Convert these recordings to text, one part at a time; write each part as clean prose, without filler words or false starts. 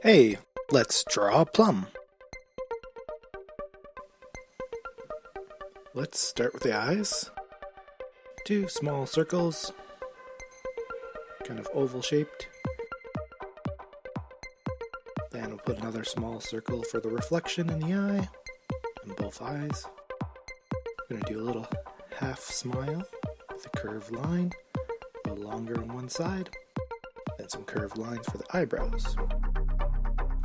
Hey, let's draw a plum. Let's start with the eyes. 2 small circles, kind of oval shaped. Then we'll put another small circle for the reflection in the eye, on both eyes. I'm going to do a little half smile with a curved line, a little longer on one side, then some curved lines for the eyebrows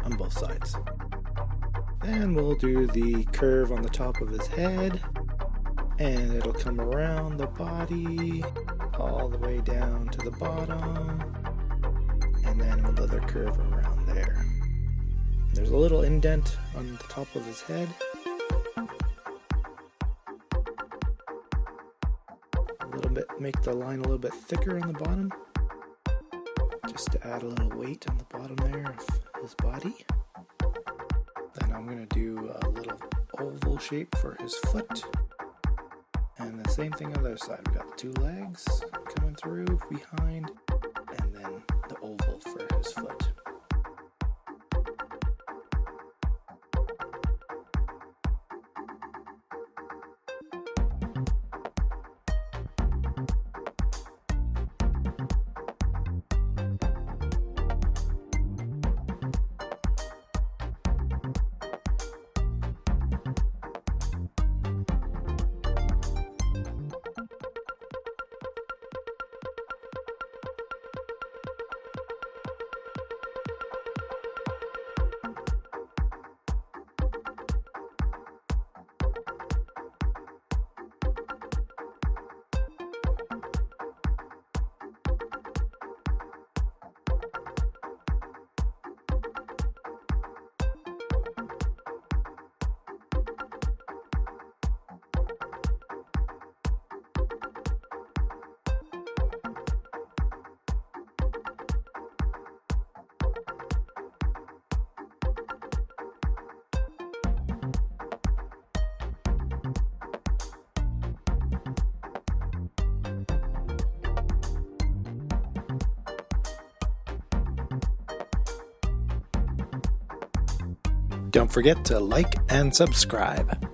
on both sides. Then we'll do the curve on the top of his head, and it'll come around the body all the way down to the bottom, and then another curve around there. There's a little indent on the top of his head. Make the line a little bit thicker on the bottom, just to add a little weight on the bottom there of his body. Then I'm going to do a little oval shape for his foot. And the same thing on the other side. We got 2 legs coming through behind, and then the oval for his foot. Don't forget to like and subscribe.